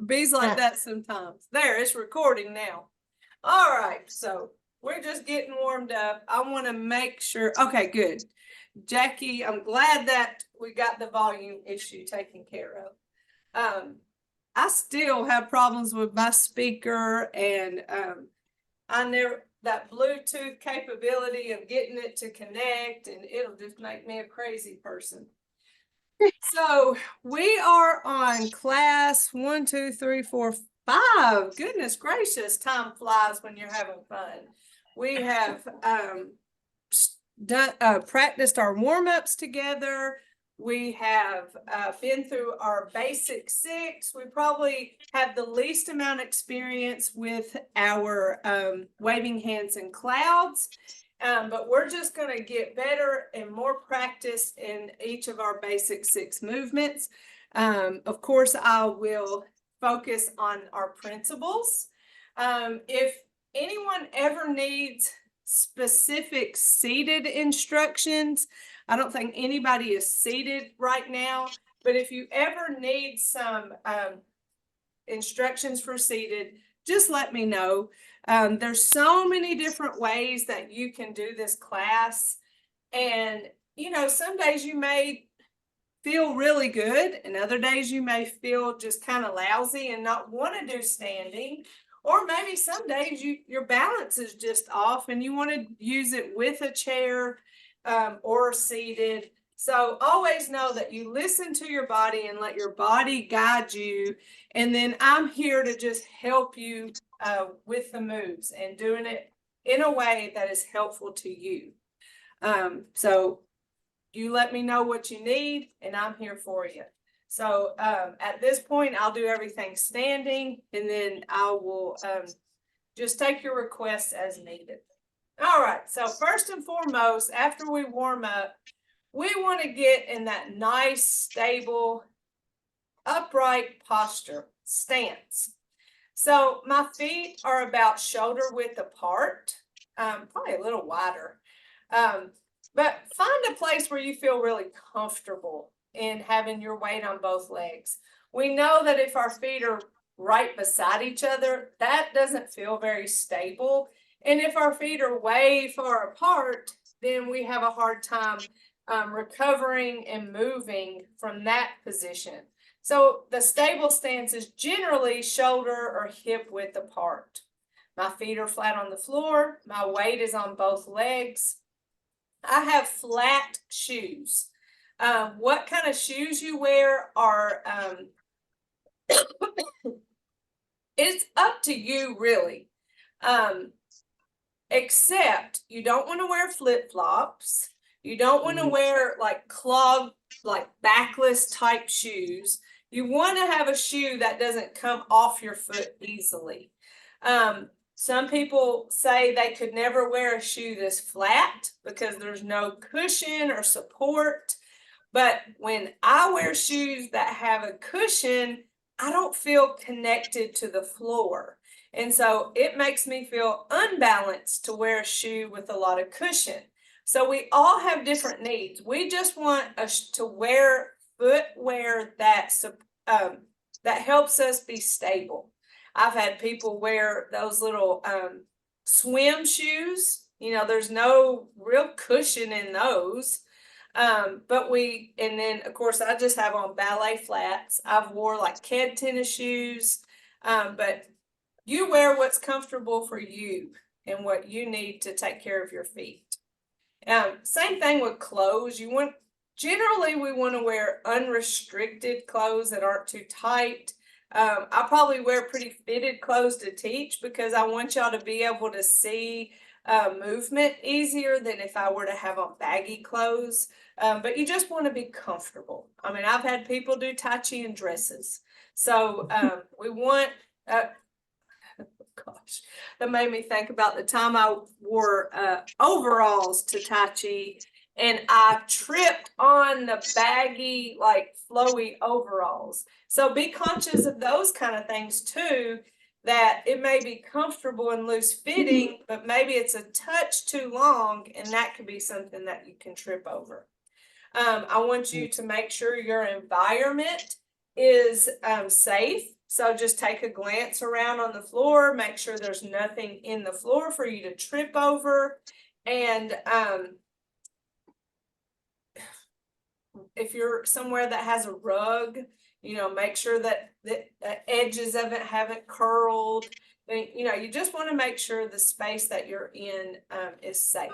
Bees like that sometimes. There, it's recording now. All right, so we're just getting warmed up. I want to make sure. Okay, good. Jackie, I'm glad that we got the volume issue taken care of. I still have problems with my speaker, and I never that Bluetooth capability of getting it to connect, and it'll just make me a crazy person. So we are on class 1, 2, 3, 4, 5. Goodness gracious, time flies when you're having fun. We have practiced our warm-ups together. We have been through our basic 6. We probably have the least amount of experience with our waving hands and clouds. But we're just going to get better and more practice in each of our basic 6 movements. Of course, I will focus on our principles. If anyone ever needs specific seated instructions, I don't think anybody is seated right now, but if you ever need some instructions for seated, just let me know. There's so many different ways that you can do this class. And, you know, some days you may feel really good, and other days you may feel just kind of lousy and not want to do standing. Or maybe some days your balance is just off and you want to use it with a chair or seated. So always know that you listen to your body and let your body guide you. And then I'm here to just help you with the moves and doing it in a way that is helpful to you. So you let me know what you need and I'm here for you. So at this point, I'll do everything standing, and then I will just take your requests as needed. All right, so first and foremost, after we warm up, we want to get in that nice, stable, upright posture, stance. So my feet are about shoulder width apart, probably a little wider. But find a place where you feel really comfortable in having your weight on both legs. We know that if our feet are right beside each other, that doesn't feel very stable. And if our feet are way far apart, then we have a hard time recovering and moving from that position. So the stable stance is generally shoulder or hip width apart. My feet are flat on the floor. My weight is on both legs. I have flat shoes. What kind of shoes you wear are, it's up to you really. Except you don't want to wear flip-flops. You don't want to wear like clog, like backless type shoes. You want to have a shoe that doesn't come off your foot easily. Some people say they could never wear a shoe that's flat because there's no cushion or support. But when I wear shoes that have a cushion, I don't feel connected to the floor. And so it makes me feel unbalanced to wear a shoe with a lot of cushion. So we all have different needs. We just want us to wear footwear that helps us be stable. I've had people wear those little swim shoes. You know, there's no real cushion in those. And then of course I just have on ballet flats. I've wore like kid tennis shoes, but you wear what's comfortable for you and what you need to take care of your feet. Same thing with clothes. Generally we want to wear unrestricted clothes that aren't too tight. I probably wear pretty fitted clothes to teach because I want y'all to be able to see movement easier than if I were to have on baggy clothes. But you just want to be comfortable. I mean, I've had people do Tai Chi in dresses. So we want, gosh, that made me think about the time I wore overalls to Tai Chi and I tripped on the baggy, like flowy overalls. So be conscious of those kind of things too, that it may be comfortable and loose fitting, but maybe it's a touch too long, and that could be something that you can trip over. I want you to make sure your environment is safe. So just take a glance around on the floor, make sure there's nothing in the floor for you to trip over. And if you're somewhere that has a rug, you know, make sure that the edges of it haven't curled. You know, you just want to make sure the space that you're in is safe.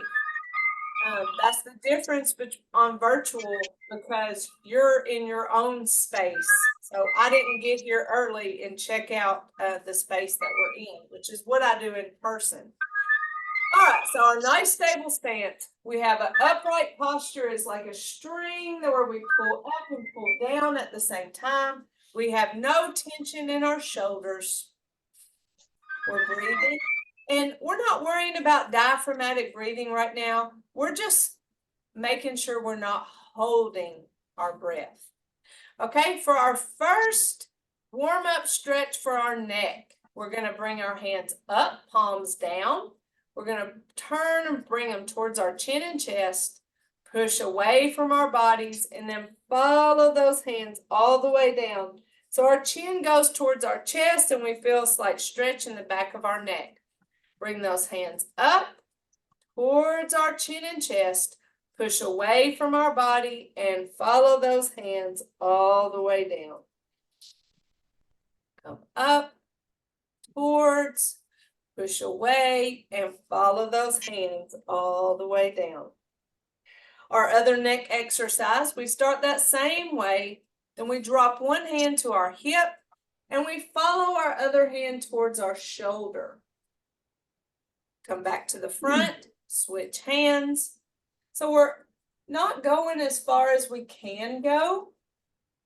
That's the difference on virtual, because you're in your own space. So I didn't get here early and check out the space that we're in, which is what I do in person. All right, so our nice stable stance. We have an upright posture is like a string where we pull up and pull down at the same time. We have no tension in our shoulders. We're breathing. And we're not worrying about diaphragmatic breathing right now. We're just making sure we're not holding our breath. Okay, for our first warm-up stretch for our neck, we're going to bring our hands up, palms down. We're going to turn and bring them towards our chin and chest, push away from our bodies, and then follow those hands all the way down. So our chin goes towards our chest and we feel a slight stretch in the back of our neck. Bring those hands up towards our chin and chest, push away from our body, and follow those hands all the way down. Come up, towards, push away, and follow those hands all the way down. Our other neck exercise, we start that same way. Then we drop one hand to our hip, and we follow our other hand towards our shoulder. Come back to the front, switch hands. So we're not going as far as we can go.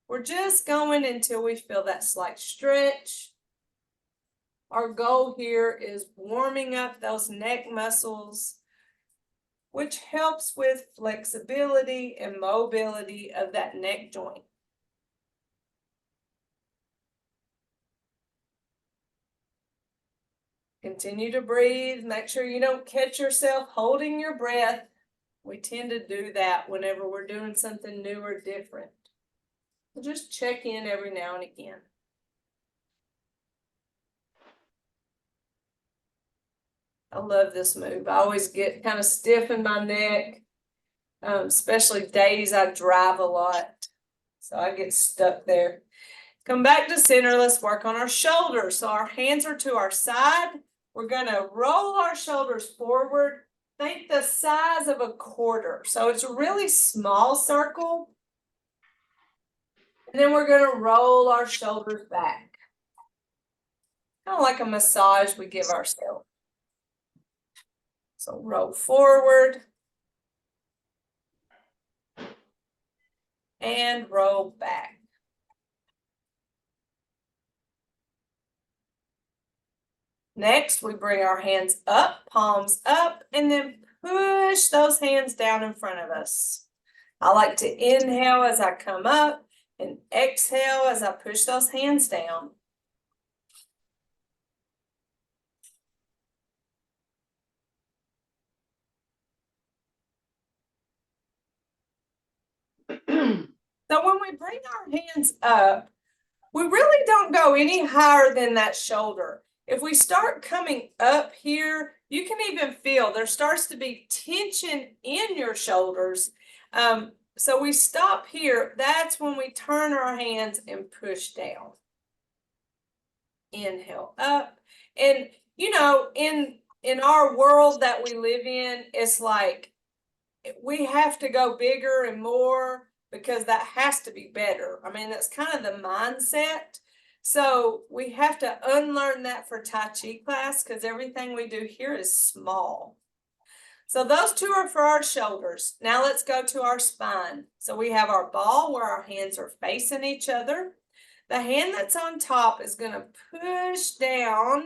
We're just going until we feel that slight stretch. Our goal here is warming up those neck muscles, which helps with flexibility and mobility of that neck joint. Continue to breathe. Make sure you don't catch yourself holding your breath. We tend to do that whenever we're doing something new or different. We'll just check in every now and again. I love this move. I always get kind of stiff in my neck, especially days I drive a lot. So I get stuck there. Come back to center. Let's work on our shoulders. So our hands are to our side. We're going to roll our shoulders forward. Think the size of a quarter. So it's a really small circle. And then we're going to roll our shoulders back. Kind of like a massage we give ourselves. So roll forward. And roll back. Next, we bring our hands up, palms up, and then push those hands down in front of us. I like to inhale as I come up and exhale as I push those hands down. So when we bring our hands up, we really don't go any higher than that shoulder. If we start coming up here, you can even feel there starts to be tension in your shoulders. So we stop here. That's when we turn our hands and push down. Inhale up. And, you know, in our world that we live in, it's like we have to go bigger and more because that has to be better. I mean, that's kind of the mindset. So we have to unlearn that for Tai Chi class because everything we do here is small. So those two are for our shoulders. Now let's go to our spine. So we have our ball where our hands are facing each other. The hand that's on top is going to push down,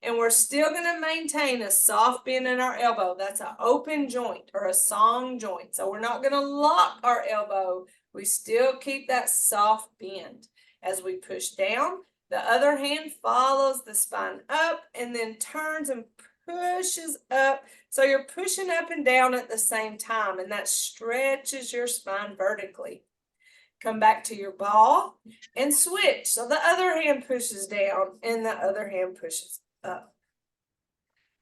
and we're still going to maintain a soft bend in our elbow. That's an open joint or a song joint. So we're not going to lock our elbow. We still keep that soft bend. As we push down, the other hand follows the spine up and then turns and pushes up. So you're pushing up and down at the same time, and that stretches your spine vertically. Come back to your ball and switch. So the other hand pushes down and the other hand pushes up.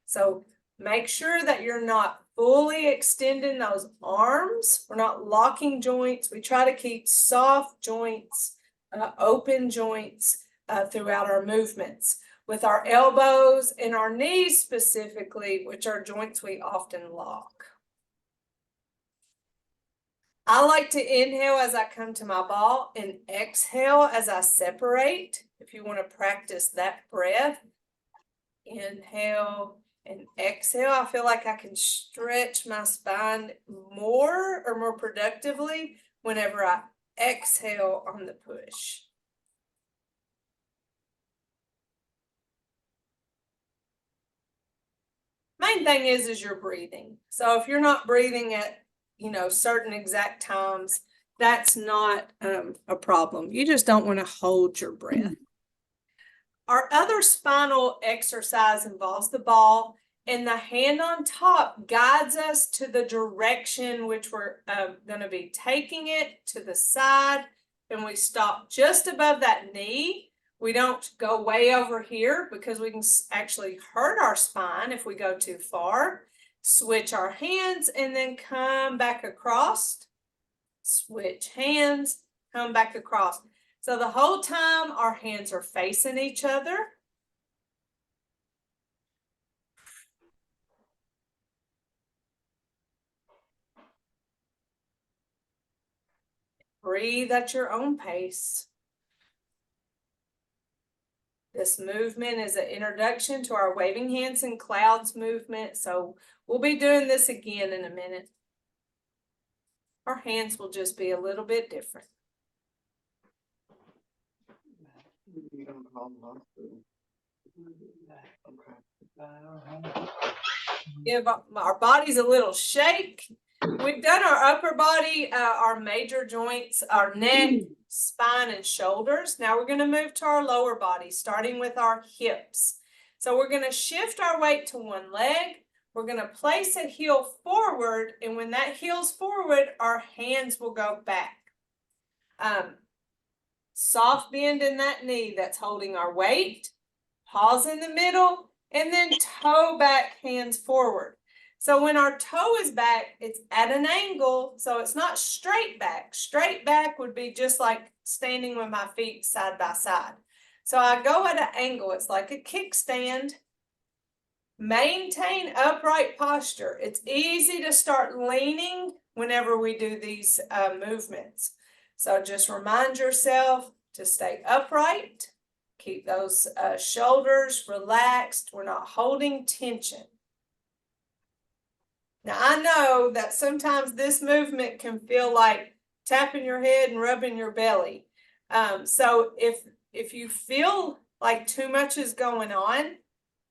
So make sure that you're not fully extending those arms. We're not locking joints. We try to keep soft joints, open joints throughout our movements. With our elbows and our knees specifically, which are joints we often lock. I like to inhale as I come to my ball and exhale as I separate. If you want to practice that breath, inhale and exhale. I feel like I can stretch my spine more productively whenever I exhale on the push. Main thing is you're breathing. So if you're not breathing at certain exact times, that's not a problem. You just don't want to hold your breath. Our other spinal exercise involves the ball, and the hand on top guides us to the direction which we're going to be taking it to the side, and we stop just above that knee. We don't go way over here because we can actually hurt our spine if we go too far. Switch our hands and then come back across. Switch hands, come back across. So the whole time our hands are facing each other. Breathe at your own pace. This movement is an introduction to our waving hands and clouds movement. So we'll be doing this again in a minute. Our hands will just be a little bit different. Give our bodies a little shake. We've done our upper body, our major joints, our neck, spine, and shoulders. Now we're going to move to our lower body, starting with our hips. So we're going to shift our weight to one leg. We're going to place a heel forward, and when that heel's forward, our hands will go back. Soft bend in that knee that's holding our weight. Pause in the middle, and then toe back, hands forward. So when our toe is back, it's at an angle, so it's not straight back. Straight back would be just like standing with my feet side by side. So I go at an angle. It's like a kickstand. Maintain upright posture. It's easy to start leaning whenever we do these movements. So just remind yourself to stay upright. Keep those shoulders relaxed. We're not holding tension. Now, I know that sometimes this movement can feel like tapping your head and rubbing your belly. So if you feel like too much is going on,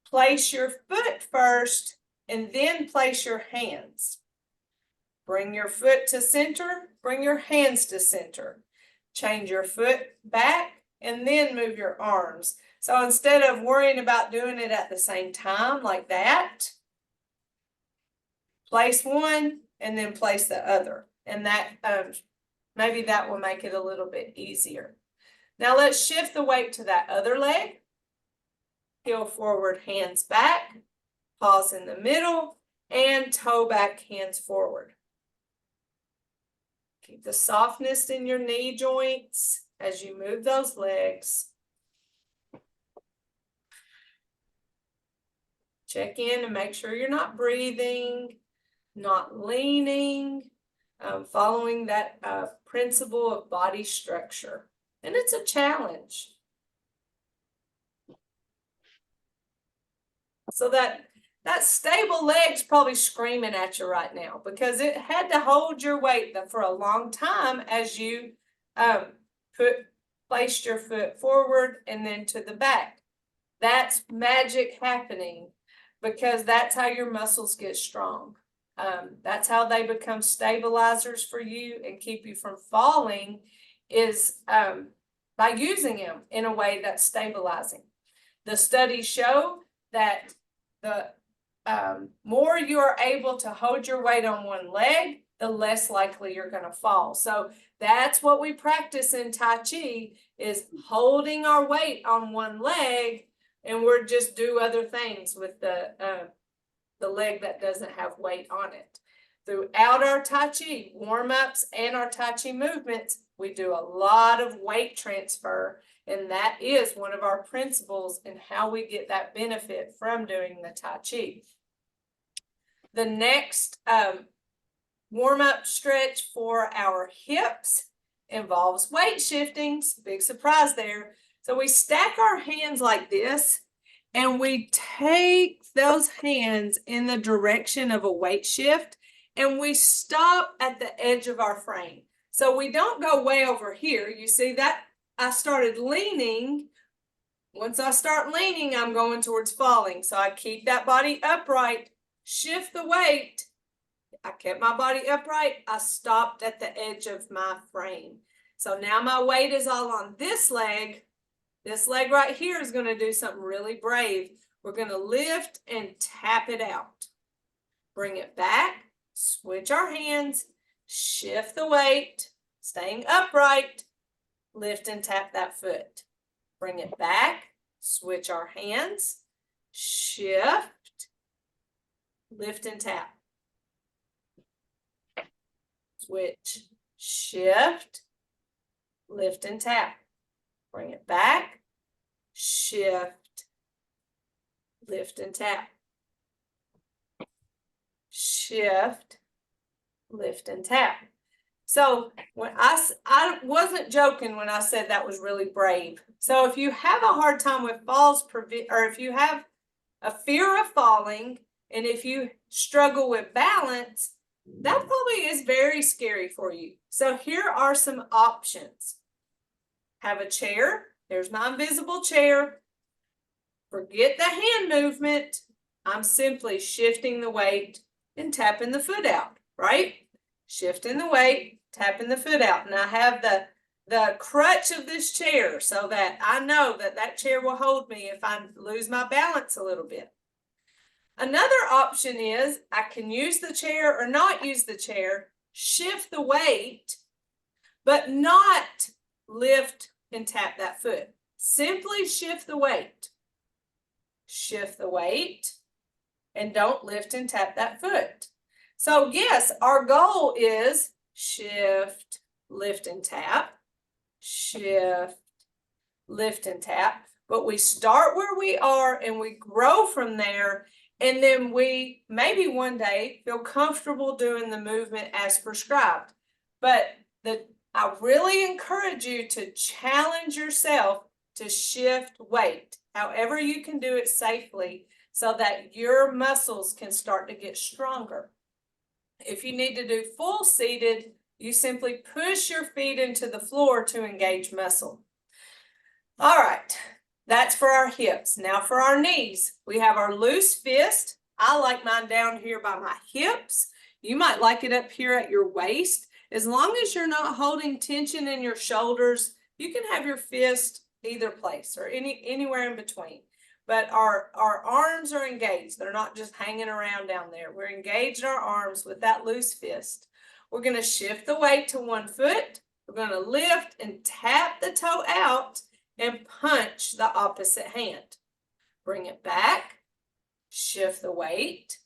place your foot first and then place your hands. Bring your foot to center, bring your hands to center. Change your foot back and then move your arms. So instead of worrying about doing it at the same time like that, place one and then place the other. And that maybe that will make it a little bit easier. Now let's shift the weight to that other leg. Heel forward, hands back. Pause in the middle and toe back, hands forward. Keep the softness in your knee joints as you move those legs. Check in and make sure you're not breathing, not leaning, following that principle of body structure. And it's a challenge. So that stable leg's probably screaming at you right now because it had to hold your weight for a long time as you placed your foot forward and then to the back. That's magic happening because that's how your muscles get strong. That's how they become stabilizers for you and keep you from falling is by using them in a way that's stabilizing. The studies show that the more you are able to hold your weight on one leg, the less likely you're going to fall. So that's what we practice in Tai Chi, is holding our weight on one leg, and we're just do other things with the leg that doesn't have weight on it. Throughout our Tai Chi warm-ups and our Tai Chi movements, we do a lot of weight transfer, and that is one of our principles in how we get that benefit from doing the Tai Chi. The next warm-up stretch for our hips involves weight shifting. Big surprise there. So we stack our hands like this, and we take those hands in the direction of a weight shift, and we stop at the edge of our frame. So we don't go way over here. You see that I started leaning. Once I start leaning, I'm going towards falling. So I keep that body upright, shift the weight. I kept my body upright. I stopped at the edge of my frame. So now my weight is all on this leg. This leg right here is going to do something really brave. We're going to lift and tap it out. Bring it back, switch our hands, shift the weight, staying upright, lift and tap that foot. Bring it back, switch our hands, shift, lift and tap. Switch, shift, lift and tap. Bring it back, shift, lift and tap. Shift, lift and tap. So when I wasn't joking when I said that was really brave. So if you have a hard time with falls, or if you have a fear of falling, and if you struggle with balance, that probably is very scary for you. So here are some options. Have a chair. There's my invisible chair. Forget the hand movement. I'm simply shifting the weight and tapping the foot out, right? Shifting the weight, tapping the foot out. And I have the crutch of this chair so that I know that that chair will hold me if I lose my balance a little bit. Another option is I can use the chair or not use the chair, shift the weight, but not lift and tap that foot. Simply shift the weight. Shift the weight and don't lift and tap that foot. So yes, our goal is shift, lift and tap, shift, lift and tap, but we start where we are and we grow from there, and then we maybe one day feel comfortable doing the movement as prescribed. But I really encourage you to challenge yourself to shift weight, however you can do it safely, so that your muscles can start to get stronger. If you need to do full seated, you simply push your feet into the floor to engage muscle. All right, that's for our hips. Now for our knees, we have our loose fist. I like mine down here by my hips. You might like it up here at your waist. As long as you're not holding tension in your shoulders, you can have your fist either place or anywhere in between. But our arms are engaged. They're not just hanging around down there. We're engaged in our arms with that loose fist. We're going to shift the weight to one foot. We're going to lift and tap the toe out and punch the opposite hand. Bring it back. Shift the weight.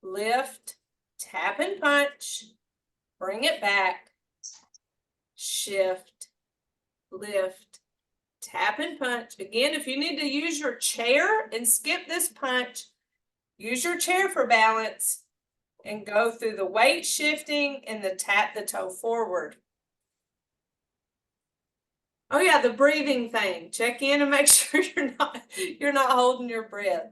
Lift, tap and punch. Bring it back. Shift, lift, tap and punch. Again, if you need to use your chair and skip this punch, use your chair for balance and go through the weight shifting and the tap the toe forward. Oh yeah, the breathing thing. Check in and make sure you're not holding your breath.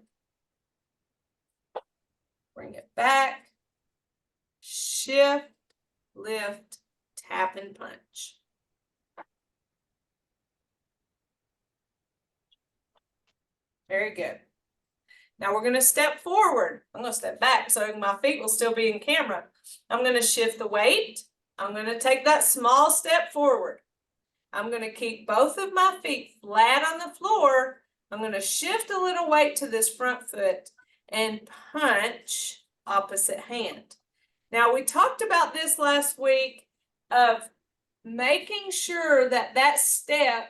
Bring it back. Shift, lift, tap and punch. Very good. Now we're going to step forward. I'm going to step back so my feet will still be in camera. I'm going to shift the weight. I'm going to take that small step forward. I'm going to keep both of my feet flat on the floor. I'm going to shift a little weight to this front foot, and punch opposite hand. Now, we talked about this last week of making sure that that step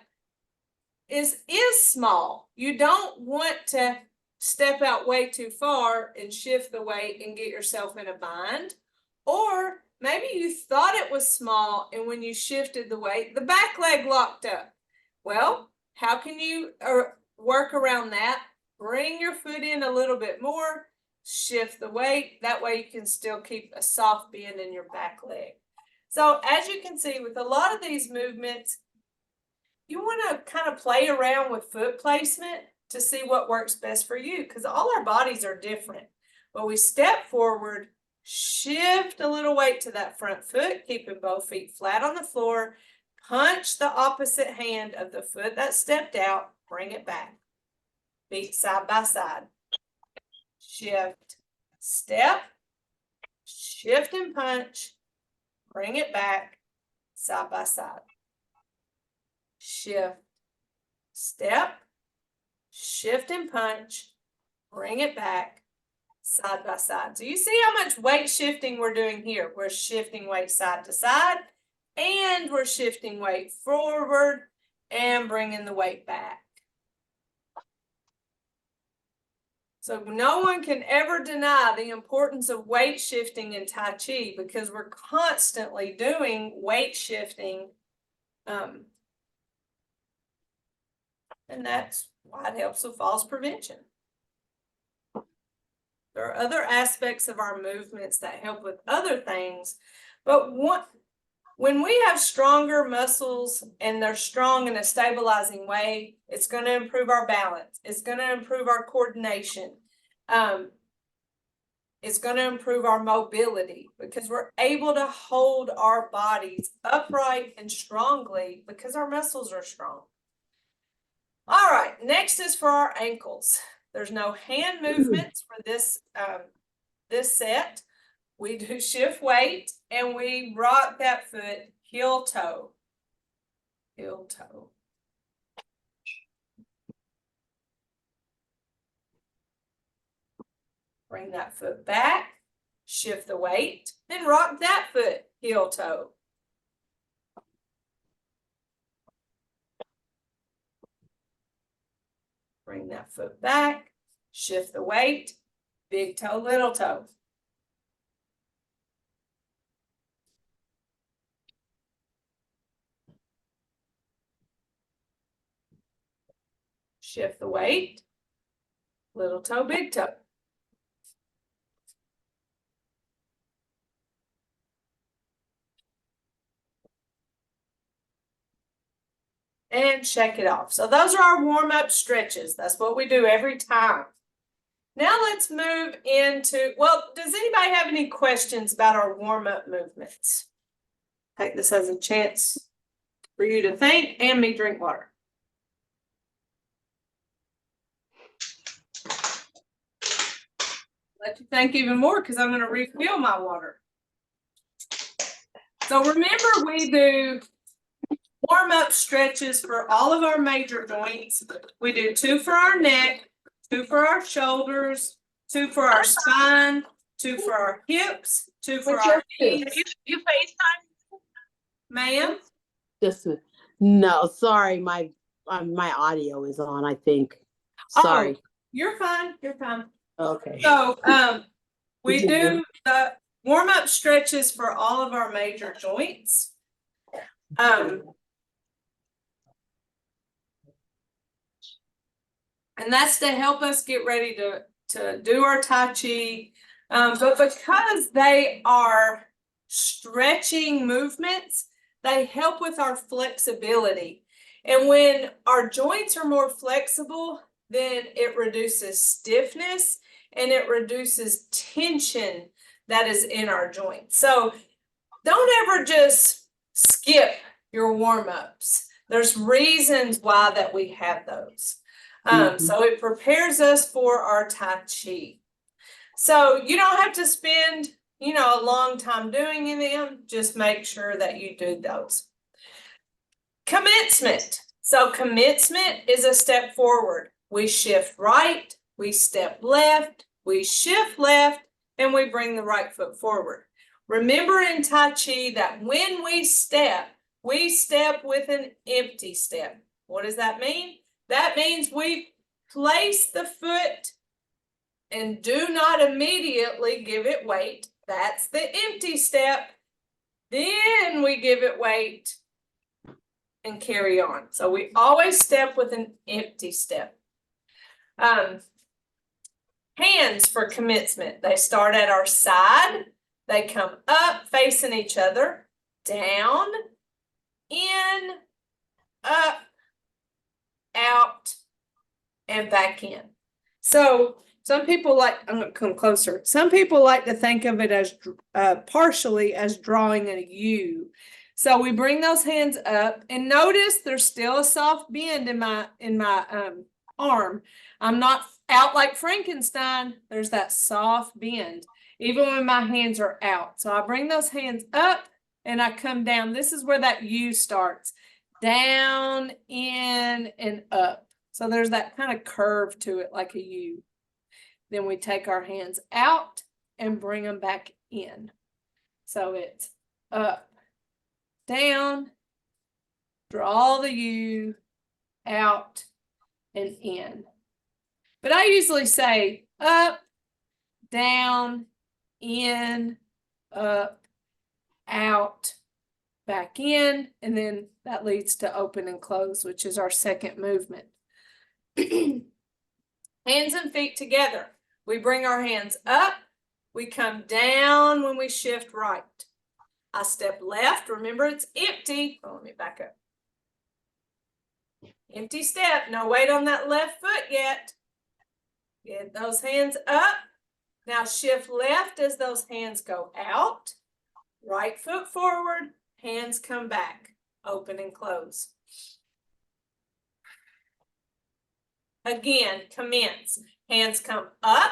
is small. You don't want to step out way too far and shift the weight and get yourself in a bind. Or maybe you thought it was small, and when you shifted the weight, the back leg locked up. Well, how can you work around that? Bring your foot in a little bit more, shift the weight. That way you can still keep a soft bend in your back leg. So as you can see, with a lot of these movements, you want to kind of play around with foot placement to see what works best for you, because all our bodies are different. But we step forward, shift a little weight to that front foot, keeping both feet flat on the floor, punch the opposite hand of the foot that stepped out, bring it back. Feet side by side. Shift, step, shift and punch, bring it back, side by side. Shift, step, shift and punch, bring it back, side by side. So you see how much weight shifting we're doing here. We're shifting weight side to side, and we're shifting weight forward and bringing the weight back. So no one can ever deny the importance of weight shifting in Tai Chi, because we're constantly doing weight shifting. And that's why it helps with falls prevention. There are other aspects of our movements that help with other things, but when we have stronger muscles and they're strong in a stabilizing way, it's going to improve our balance. It's going to improve our coordination. It's going to improve our mobility, because we're able to hold our bodies upright and strongly because our muscles are strong. All right, next is for our ankles. There's no hand movements for this set. We do shift weight and we rock that foot heel toe. Heel toe. Bring that foot back, shift the weight, then rock that foot heel toe. Bring that foot back, shift the weight, big toe, little toe. Shift the weight, little toe, big toe. And shake it off. So those are our warm-up stretches. That's what we do every time. Now let's move into, well, does anybody have any questions about our warm-up movements? Take this as a chance for you to think and me drink water. Let you think even more, because I'm going to refill my water. So remember, we do warm-up stretches for all of our major joints. We do 2 for our neck, 2 for our shoulders, 2 for our spine, 2 for our hips, 2 for our knees. You FaceTime? Ma'am? Just no, sorry, my audio is on, I think. Sorry. Oh, you're fine. You're fine. Okay. So we do the warm-up stretches for all of our major joints. And that's to help us get ready to do our Tai Chi. But because they are stretching movements, they help with our flexibility. And when our joints are more flexible, then it reduces stiffness and it reduces tension that is in our joints. So don't ever just skip your warm-ups. There's reasons why that we have those. So it prepares us for our Tai Chi. So you don't have to spend, a long time doing them. Just make sure that you do those. Commencement. So commencement is a step forward. We shift right, we step left, we shift left, and we bring the right foot forward. Remember in Tai Chi that when we step with an empty step. What does that mean? That means we place the foot and do not immediately give it weight. That's the empty step. Then we give it weight and carry on. So we always step with an empty step. Hands for commencement. They start at our side. They come up facing each other, down, in, up, out, and back in. So some people like, I'm going to come closer. Some people like to think of it as partially as drawing a U. So we bring those hands up, and notice there's still a soft bend in my arm. I'm not out like Frankenstein. There's that soft bend, even when my hands are out. So I bring those hands up and I come down. This is where that U starts. Down, in, and up. So there's that kind of curve to it like a U. Then we take our hands out and bring them back in. So it's up, down, draw the U, out, and in. But I usually say up, down, in, up, out, back in, and then that leads to open and close, which is our second movement. Hands and feet together. We bring our hands up. We come down when we shift right. I step left. Remember, it's empty. Oh, let me back up. Empty step. No weight on that left foot yet. Get those hands up. Now shift left as those hands go out. Right foot forward. Hands come back. Open and close. Again, commence. Hands come up,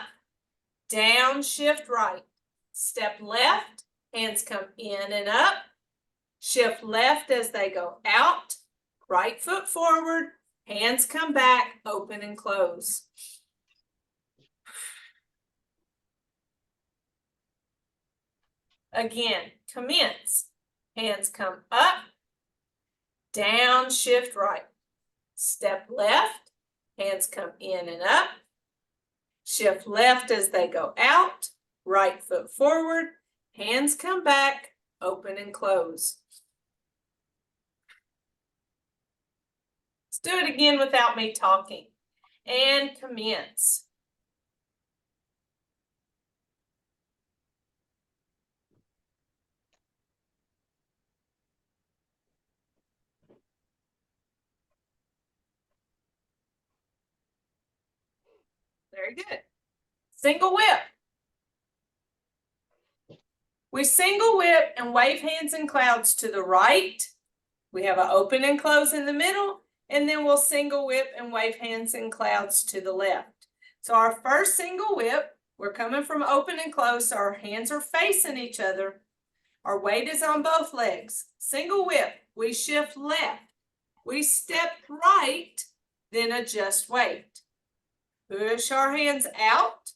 down, shift right. Step left, hands come in and up. Shift left as they go out. Right foot forward, hands come back, open and close. Again, commence. Hands come up, down, shift right. Step left, hands come in and up. Shift left as they go out. Right foot forward, hands come back, open and close. Let's do it again without me talking. And commence. Very good. Single whip. We single whip and wave hands and clouds to the right. We have an open and close in the middle, and then we'll single whip and wave hands and clouds to the left. So our first single whip, we're coming from open and close, so our hands are facing each other. Our weight is on both legs. Single whip, we shift left. We step right, then adjust weight. Push our hands out,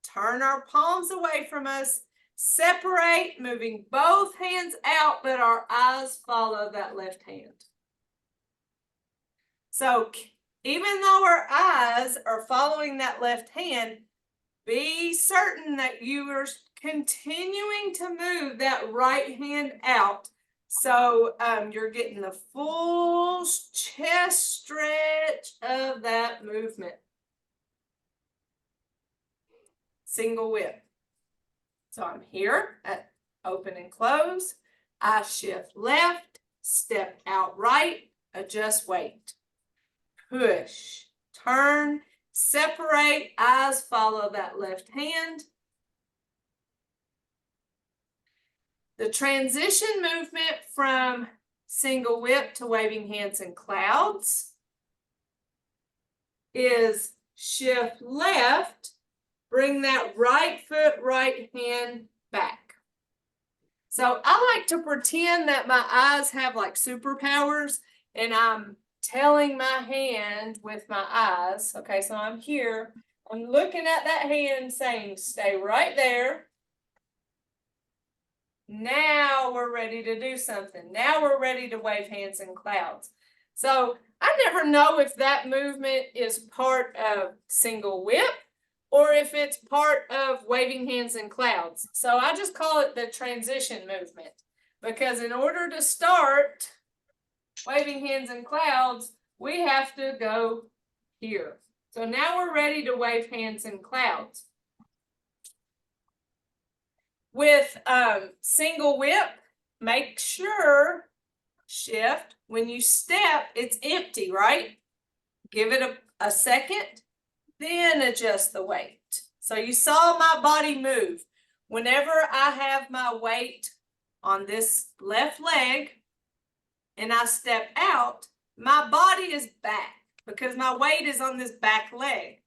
turn our palms away from us, separate, moving both hands out, but our eyes follow that left hand. So even though our eyes are following that left hand, be certain that you are continuing to move that right hand out. So you're getting the full chest stretch of that movement. Single whip. So I'm here at open and close. I shift left, step out right, adjust weight. Push, turn, separate, eyes follow that left hand. The transition movement from single whip to waving hands and clouds is shift left, bring that right foot, right hand back. So I like to pretend that my eyes have like superpowers and I'm telling my hand with my eyes. Okay, so I'm here. I'm looking at that hand saying, stay right there. Now we're ready to do something. Now we're ready to wave hands in clouds. So I never know if that movement is part of single whip or if it's part of waving hands in clouds. So I just call it the transition movement, because in order to start waving hands in clouds, we have to go here. So now we're ready to wave hands in clouds. With single whip, make sure, shift, when you step, it's empty, right? Give it a second, then adjust the weight. So you saw my body move. Whenever I have my weight on this left leg and I step out, my body is back because my weight is on this back leg.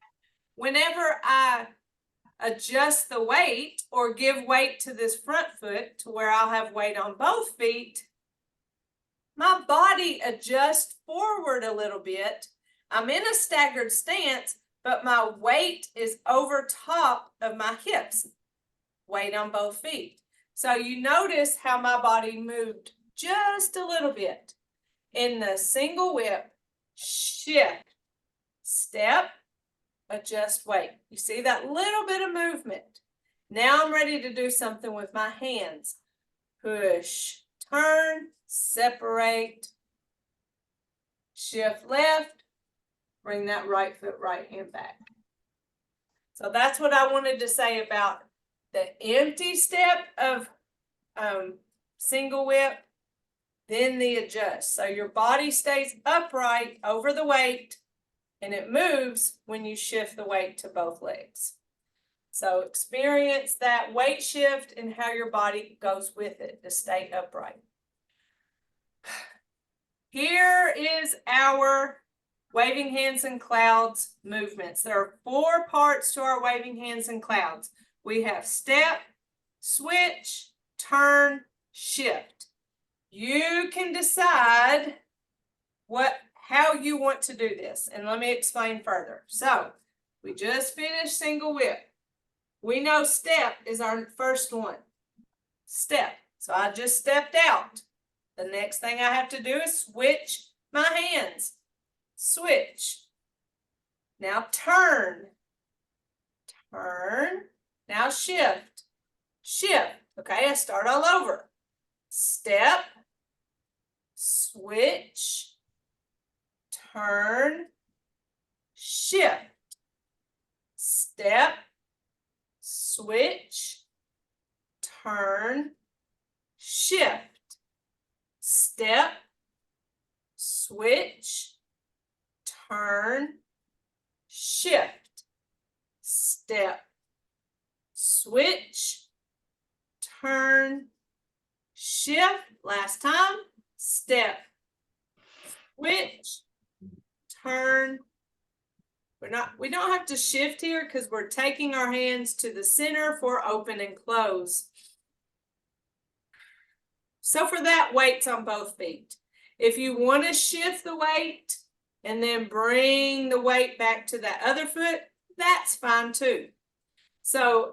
Whenever I adjust the weight or give weight to this front foot to where I'll have weight on both feet, my body adjusts forward a little bit. I'm in a staggered stance, but my weight is over top of my hips, weight on both feet. So you notice how my body moved just a little bit. In the single whip, shift, step, adjust weight. You see that little bit of movement. Now I'm ready to do something with my hands. Push, turn, separate, shift left, bring that right foot, right hand back. So that's what I wanted to say about the empty step of single whip, then the adjust. So your body stays upright over the weight, and it moves when you shift the weight to both legs. So experience that weight shift and how your body goes with it to stay upright. Here is our waving hands in clouds movements. There are 4 parts to our waving hands in clouds. We have step, switch, turn, shift. You can decide how you want to do this. And let me explain further. So we just finished single whip. We know step is our first one. Step. So I just stepped out. The next thing I have to do is switch my hands. Switch. Now turn. Turn. Now shift. Shift. Okay, I start all over. Step. Switch. Turn, shift, step, switch, turn, shift, step, switch, turn, shift, step, switch, turn, shift. Last time, step, switch, turn. We don't have to shift here because we're taking our hands to the center for open and close. So for that, weight's on both feet. If you want to shift the weight and then bring the weight back to that other foot, that's fine too. So,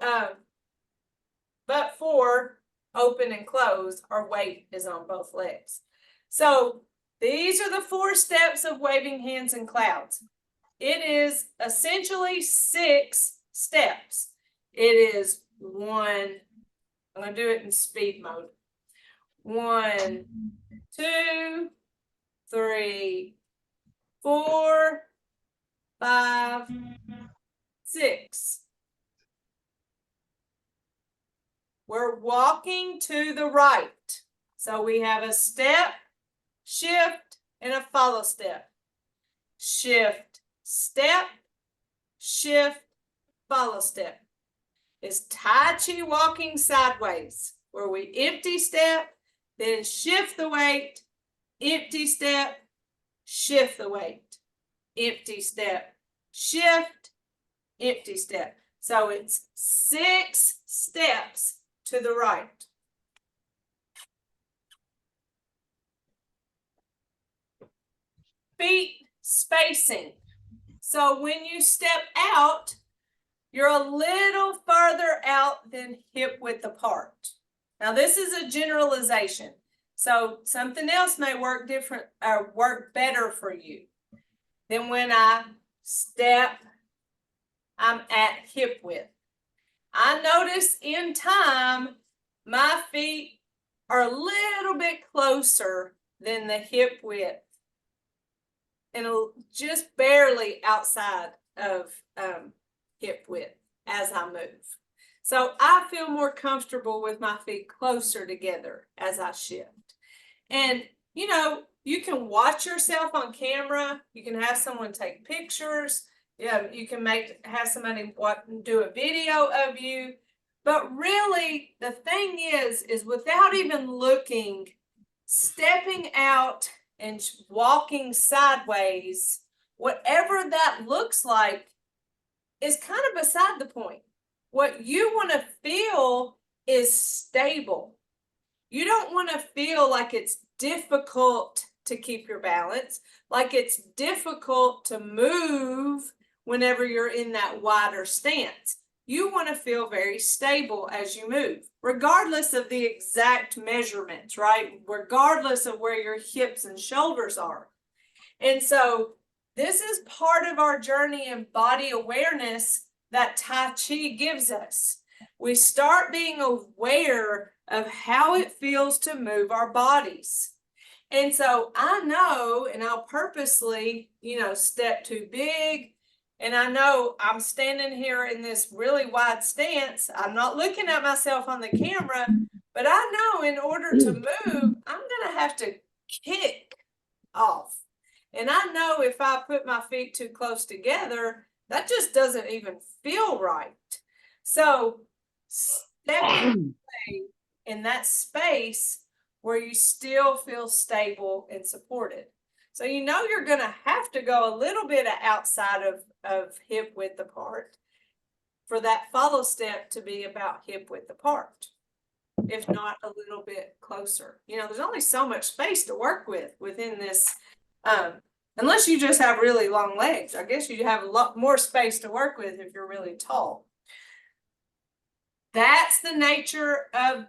but for open and close, our weight is on both legs. So these are the 4 steps of waving hands in clouds. It is essentially 6 steps. It is 1, I'm going to do it in speed mode. 1, 2, 3, 4, 5, 6. We're walking to the right. So we have a step, shift, and a follow step. Shift, step, shift, follow step. It's Tai Chi walking sideways, where we empty step, then shift the weight, empty step, shift the weight, empty step, shift, empty step. So it's 6 steps to the right. Feet spacing. So when you step out, you're a little further out than hip width apart. Now this is a generalization. So something else may work different or work better for you. Then when I step, I'm at hip width. I notice in time, my feet are a little bit closer than the hip width and just barely outside of hip width as I move. So I feel more comfortable with my feet closer together as I shift. And, you know, you can watch yourself on camera. You can have someone take pictures. Yeah, you can have somebody do a video of you. But really, the thing is without even looking, stepping out and walking sideways, whatever that looks like, is kind of beside the point. What you want to feel is stable. You don't want to feel like it's difficult to keep your balance, like it's difficult to move whenever you're in that wider stance. You want to feel very stable as you move, regardless of the exact measurements, right? Regardless of where your hips and shoulders are. And so this is part of our journey in body awareness that Tai Chi gives us. We start being aware of how it feels to move our bodies. And so I know, and I'll purposely, step too big. And I know I'm standing here in this really wide stance. I'm not looking at myself on the camera, but I know in order to move, I'm going to have to kick off. And I know if I put my feet too close together, that just doesn't even feel right. So stepping away in that space where you still feel stable and supported. So you're going to have to go a little bit outside of hip width apart for that follow step to be about hip width apart, if not a little bit closer. There's only so much space to work with within this, unless you just have really long legs. I guess you have a lot more space to work with if you're really tall. That's the nature of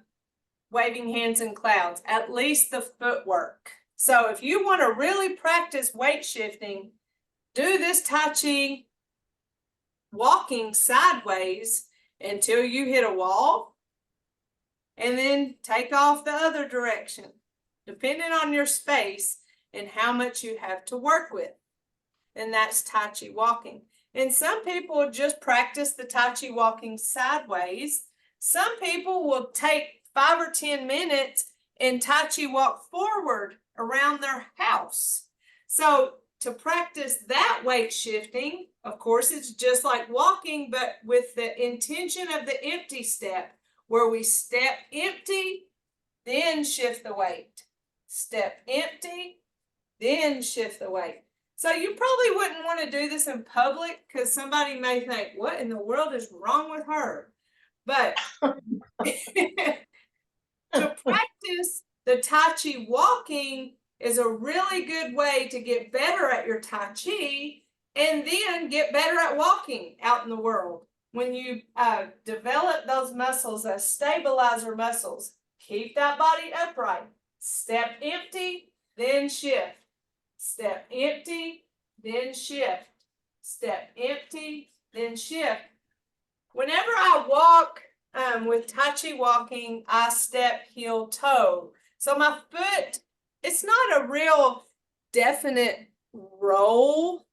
waving hands in clouds, at least the footwork. So if you want to really practice weight shifting, do this Tai Chi walking sideways until you hit a wall, and then take off the other direction, depending on your space and how much you have to work with. And that's Tai Chi walking. And some people just practice the Tai Chi walking sideways. Some people will take 5 or 10 minutes and Tai Chi walk forward around their house. So to practice that weight shifting, of course, it's just like walking, but with the intention of the empty step, where we step empty, then shift the weight. Step empty, then shift the weight. So you probably wouldn't want to do this in public because somebody may think, what in the world is wrong with her? But to practice the Tai Chi walking is a really good way to get better at your Tai Chi and then get better at walking out in the world. When you develop those muscles as stabilizer muscles, keep that body upright. Step empty, then shift. Step empty, then shift. Step empty, then shift. Whenever I walk with Tai Chi walking, I step heel toe. So my foot, it's not a real definite roll,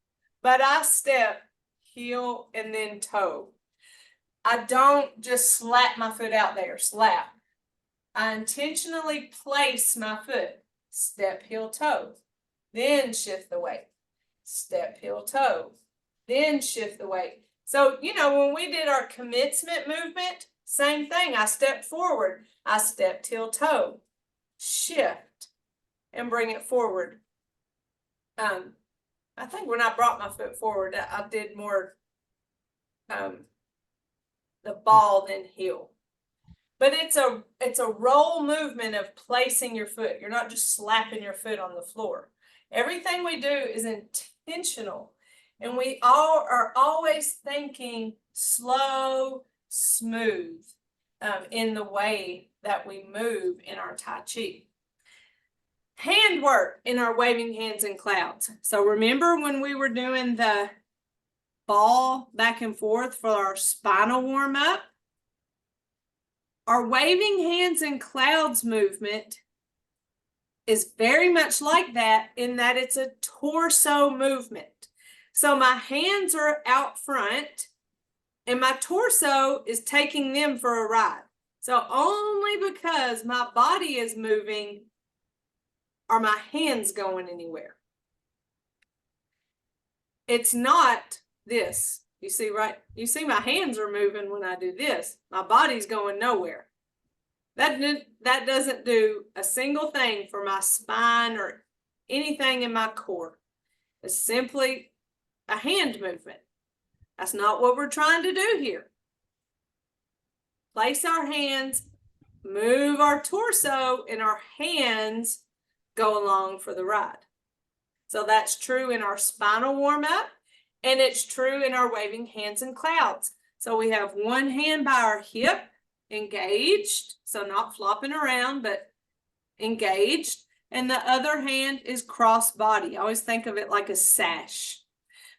but I step heel and then toe. I don't just slap my foot out there, slap. I intentionally place my foot, step heel toe, then shift the weight. Step heel toe, then shift the weight. So, when we did our commencement movement, same thing. I stepped forward. I stepped heel toe, shift, and bring it forward. I think when I brought my foot forward, I did more the ball than heel. But it's a roll movement of placing your foot. You're not just slapping your foot on the floor. Everything we do is intentional. And we all are always thinking slow, smooth in the way that we move in our Tai Chi. Handwork in our waving hands and clouds. So remember when we were doing the ball back and forth for our spinal warm up? Our waving hands and clouds movement is very much like that in that it's a torso movement. So my hands are out front and my torso is taking them for a ride. So only because my body is moving are my hands going anywhere. It's not this. You see, right? You see my hands are moving when I do this. My body's going nowhere. That doesn't do a single thing for my spine or anything in my core. It's simply a hand movement. That's not what we're trying to do here. Place our hands, move our torso, and our hands go along for the ride. So that's true in our spinal warm-up, and it's true in our waving hands and clouds. So we have one hand by our hip, engaged, so not flopping around, but engaged, and the other hand is cross body. I always think of it like a sash.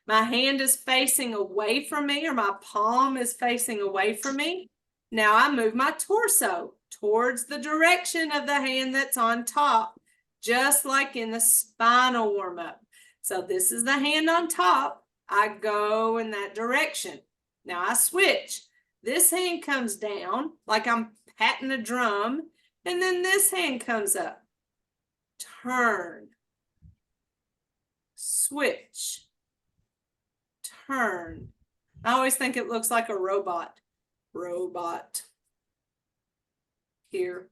My hand is facing away from me, or my palm is facing away from me. Now I move my torso towards the direction of the hand that's on top, just like in the spinal warm-up. So this is the hand on top. I go in that direction. Now I switch. This hand comes down like I'm patting a drum, and then this hand comes up. Turn. Switch. Turn. I always think it looks like a robot. Robot. Here.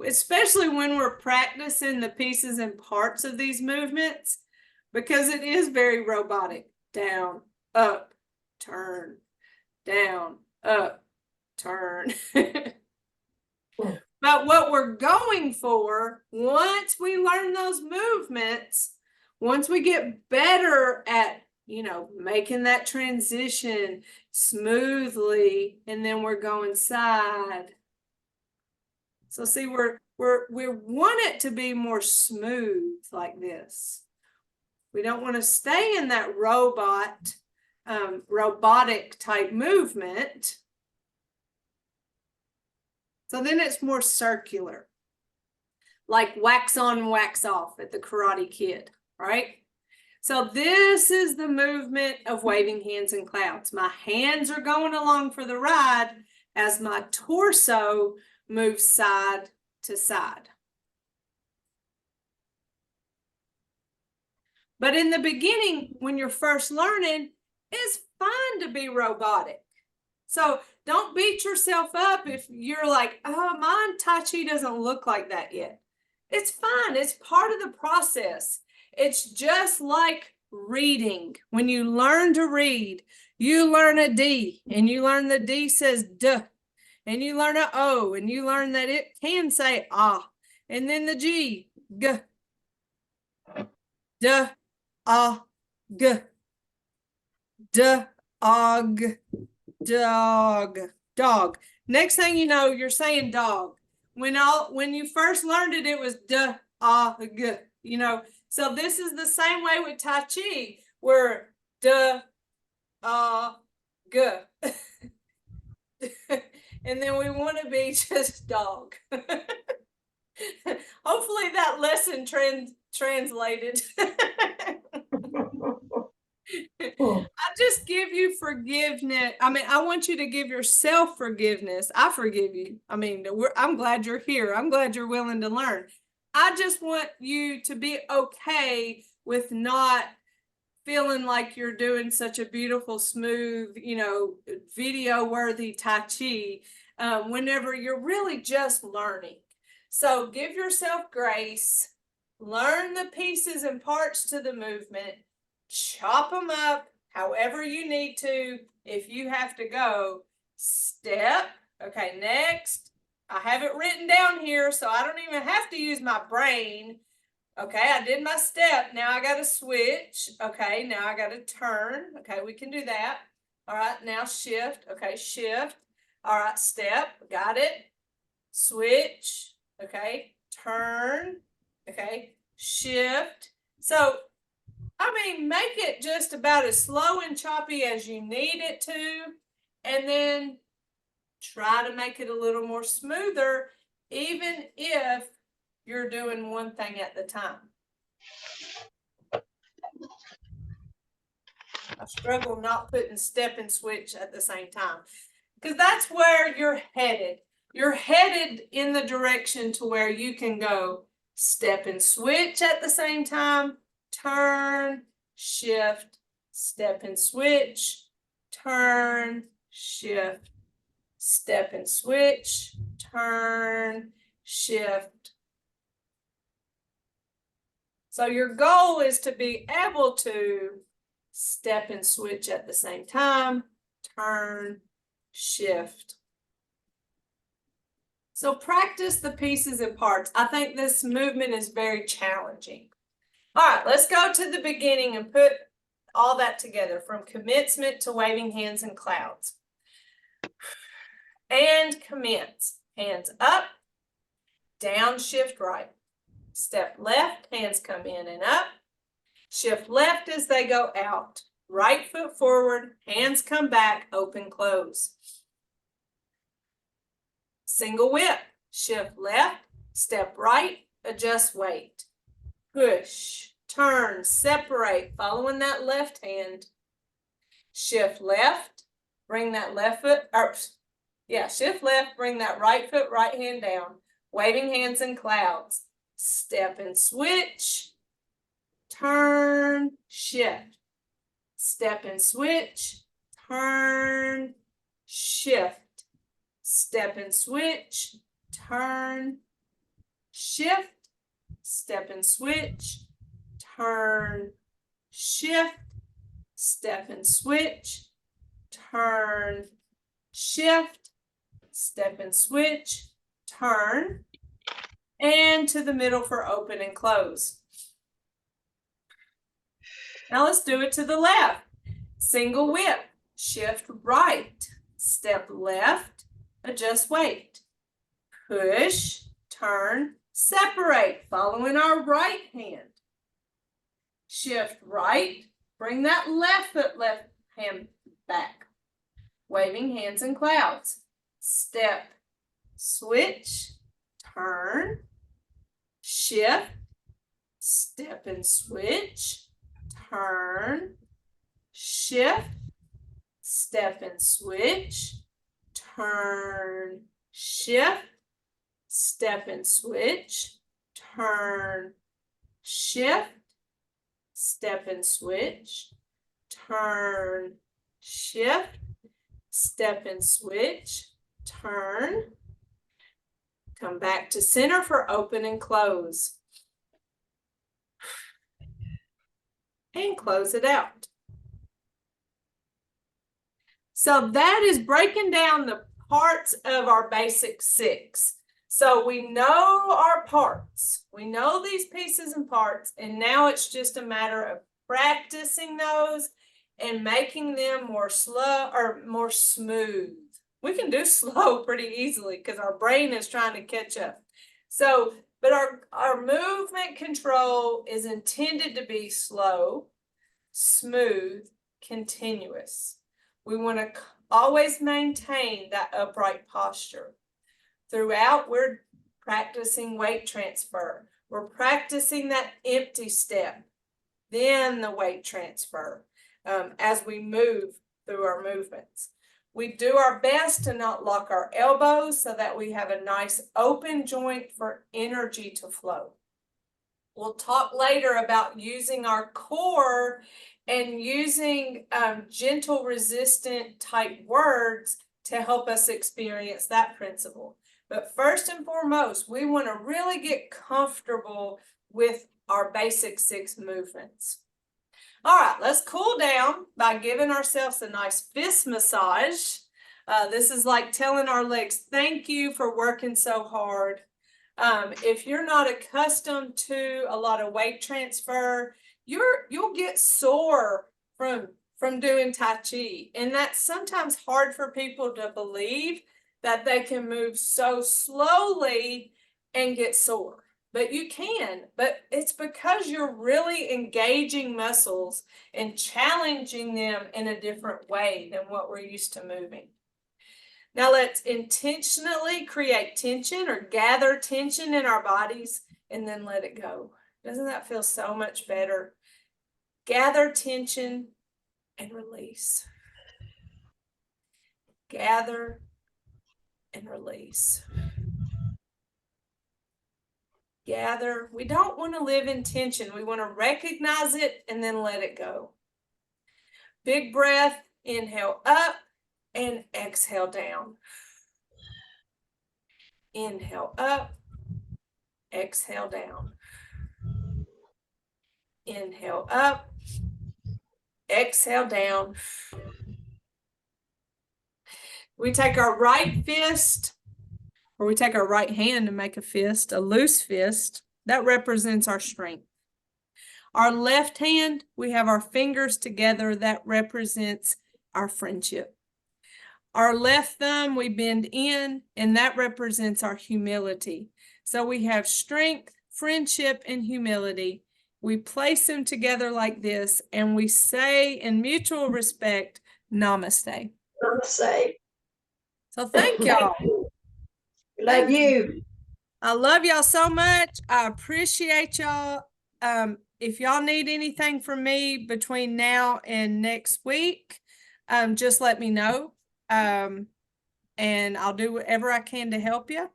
Especially when we're practicing the pieces and parts of these movements, because it is very robotic. Down, up, turn, down, up, turn. But what we're going for, once we learn those movements, once we get better at, making that transition smoothly, and then we're going side. So see, we want it to be more smooth like this. We don't want to stay in that robotic type movement. So then it's more circular, like wax on, wax off at the Karate Kid, right? So this is the movement of waving hands and clouds. My hands are going along for the ride as my torso moves side to side. But in the beginning, when you're first learning, it's fine to be robotic. So don't beat yourself up if you're like, oh, my Tai Chi doesn't look like that yet. It's fine. It's part of the process. It's just like reading. When you learn to read, you learn a D, and you learn the D says duh, and you learn a O, and you learn that it can say ah, and then the G, g, duh, ah, g, duh, og, dog, dog. Next thing you know, you're saying dog. When you first learned it, it was duh, ah, g, So this is the same way with Tai Chi, where duh, ah, g. And then we want to be just dog. Hopefully that lesson translated. I just give you forgiveness. I want you to give yourself forgiveness. I forgive you. I'm glad you're here. I'm glad you're willing to learn. I just want you to be okay with not feeling like you're doing such a beautiful, smooth, video-worthy Tai Chi whenever you're really just learning. So give yourself grace. Learn the pieces and parts to the movement. Chop them up however you need to. If you have to go, step. Okay, next. I have it written down here, so I don't even have to use my brain. Okay, I did my step. Now I got to switch. Okay, now I got to turn. Okay, we can do that. All right, now shift. Okay, shift. All right, step. Got it. Switch. Okay, turn. Okay, shift. So, I mean, make it just about as slow and choppy as you need it to, and then try to make it a little more smoother, even if you're doing one thing at the time. I struggle not putting step and switch at the same time, because that's where you're headed. You're headed in the direction to where you can go step and switch at the same time, turn, shift, step and switch, turn, shift, step and switch, turn, shift. So your goal is to be able to step and switch at the same time, turn, shift. So practice the pieces and parts. I think this movement is very challenging. All right, let's go to the beginning and put all that together, from commencement to waving hands and clouds. And commence. Hands up, down, shift right. Step left, hands come in and up. Shift left as they go out. Right foot forward, hands come back, open, close. Single whip, shift left, step right, adjust weight. Push, turn, separate, following that left hand. Shift left, bring that left foot, shift left, bring that right foot, right hand down. Waving hands and clouds. Step and switch, turn, shift. Step and switch, turn, shift. Step and switch, turn, shift, step and switch, turn, shift, step and switch, turn, shift, step and switch, turn, and to the middle for open and close. Now let's do it to the left. Single whip, shift right, step left, adjust weight, push, turn, separate, following our right hand. Shift right, bring that left foot, left hand back. Waving hands and clouds. Step, switch, turn, shift, step and switch, turn, shift, step and switch, turn, shift, step and switch, turn, shift, step and switch, turn, shift, step and switch, turn. Come back to center for open and close. And close it out. So that is breaking down the parts of our basic 6. So we know our parts. We know these pieces and parts, and now it's just a matter of practicing those and making them more slow or more smooth. We can do slow pretty easily because our brain is trying to catch up. So, but our movement control is intended to be slow, smooth, continuous. We want to always maintain that upright posture. Throughout, we're practicing weight transfer. We're practicing that empty step, then the weight transfer as we move through our movements. We do our best to not lock our elbows so that we have a nice open joint for energy to flow. We'll talk later about using our core and using gentle resistant type words to help us experience that principle. But first and foremost, we want to really get comfortable with our basic 6 movements. All right, let's cool down by giving ourselves a nice fist massage. This is like telling our legs, thank you for working so hard. If you're not accustomed to a lot of weight transfer, you'll get sore from doing Tai Chi. And that's sometimes hard for people to believe that they can move so slowly and get sore. But you can, but it's because you're really engaging muscles and challenging them in a different way than what we're used to moving. Now let's intentionally create tension or gather tension in our bodies and then let it go. Doesn't that feel so much better? Gather tension and release. Gather and release. Gather. We don't want to live in tension. We want to recognize it and then let it go. Big breath, inhale up and exhale down. Inhale up, exhale down. Inhale up, exhale down. We take our right fist, or we take our right hand and make a fist, a loose fist. That represents our strength. Our left hand, we have our fingers together. That represents our friendship. Our left thumb, we bend in, and that represents our humility. So we have strength, friendship, and humility. We place them together like this, and we say in mutual respect, namaste. Namaste. So thank y'all. Love you. I love y'all so much. I appreciate y'all. If y'all need anything from me between now and next week, just let me know. And I'll do whatever I can to help you.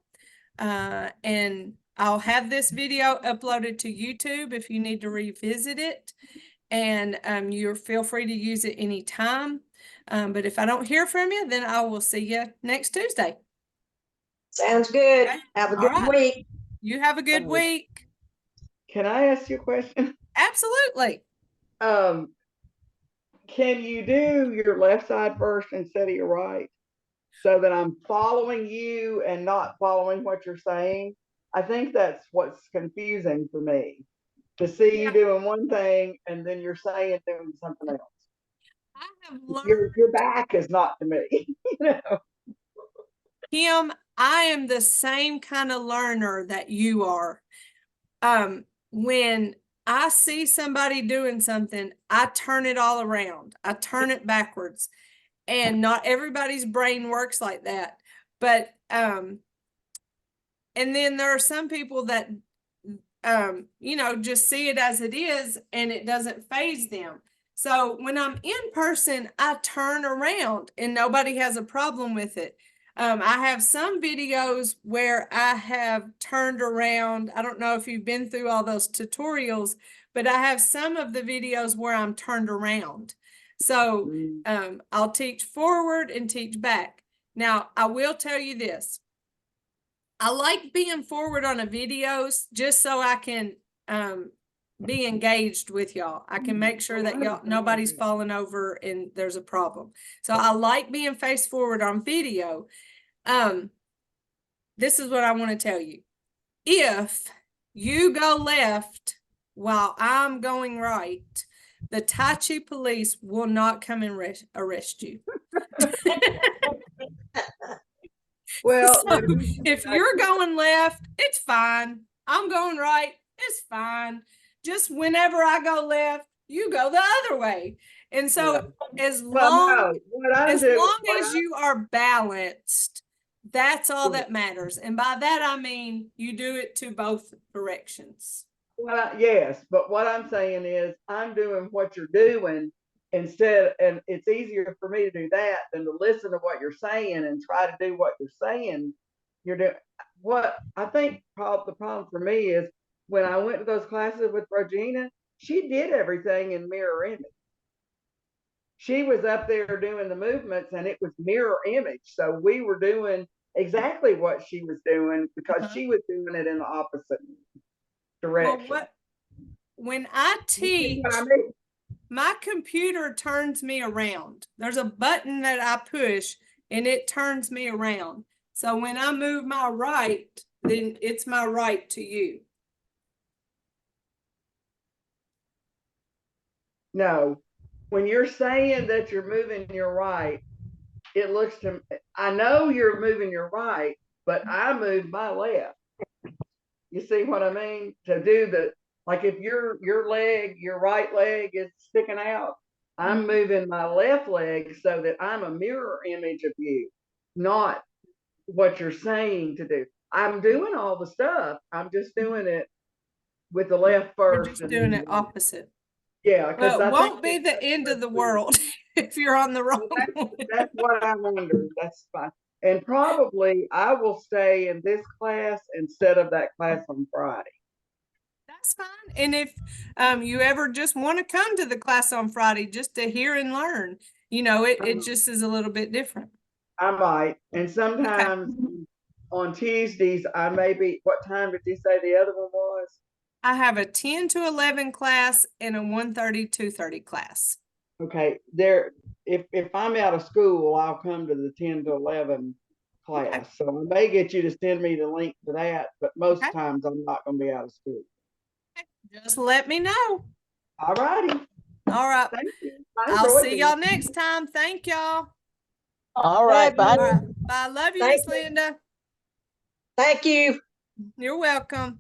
And I'll have this video uploaded to YouTube if you need to revisit it. And you feel free to use it anytime. But if I don't hear from you, then I will see you next Tuesday. Sounds good. Okay. Have a All good right. week. You have a good week. Can I ask you a question? Absolutely. Can you do your left side first instead of your right, so that I'm following you and not following what you're saying? I think that's what's confusing for me, to see you doing one thing and then you're saying doing something else. I have learned, Your back is not to me. You know? Kim, I am the same kind of learner that you are. When I see somebody doing something, I turn it all around. I turn it backwards. And not everybody's brain works like that. But and then there are some people that just see it as it is and it doesn't faze them. So when I'm in person, I turn around and nobody has a problem with it. I have some videos where I have turned around. I don't know if you've been through all those tutorials, but I have some of the videos where I'm turned around. So I'll teach forward and teach back. Now, I will tell you this. I like being forward on the videos just so I can be engaged with y'all. I can make sure that y'all nobody's falling over and there's a problem. So I like being face forward on video. This is what I want to tell you. If you go left while I'm going right, the Tai Chi police will not come and arrest you. Well, So if you're going left, it's fine. I'm going right, it's fine. Just whenever I go left, you go the other way. And so as long as you are balanced, that's all that matters. And by that, I mean, you do it to both directions. Well, yes, but what I'm saying is I'm doing what you're doing instead, and it's easier for me to do that than to listen to what you're saying and try to do what you're saying. You're doing what I think the problem for me is when I went to those classes with Regina, she did everything in mirror image. She was up there doing the movements and it was mirror image. So we were doing exactly what she was doing because she was doing it in the opposite direction. Well, when I teach, my computer turns me around. There's a button that I push and it turns me around. So when I move my right, then it's my right to you. No, when you're saying that you're moving your right, it looks to, I know you're moving your right, but I move my left. You see what I mean? To do the, like if your leg, your right leg is sticking out, I'm moving my left leg so that I'm a mirror image of you, not what you're saying to do. I'm doing all the stuff. I'm just doing it with the left You're first. just and doing then it the right. opposite. Yeah, because Well, I it think won't be the end of the world if you're on the wrong one. that's what I wondered. That's fine. And probably I will stay in this class instead of that class on Friday. That's fine. And if you ever just want to come to the class on Friday just to hear and learn, you know, it just is a little bit different. I might. And sometimes on Tuesdays, I may be, what time did you say the other one was? I have a 10 to 11 class and a 1:30, 2:30 class. Okay, there, if I'm out of school, I'll come to the 10 to 11 class. Okay. So I may get you to send me the link to that, but most Okay. times I'm not going to be out of school. Just let me know. All righty. All right. Thank you. I I'll enjoyed see this. y'all next time. Thank y'all. All right, Love bye. you. All right. Bye. Love you, Thank Miss you. Linda. Thank you. You're welcome.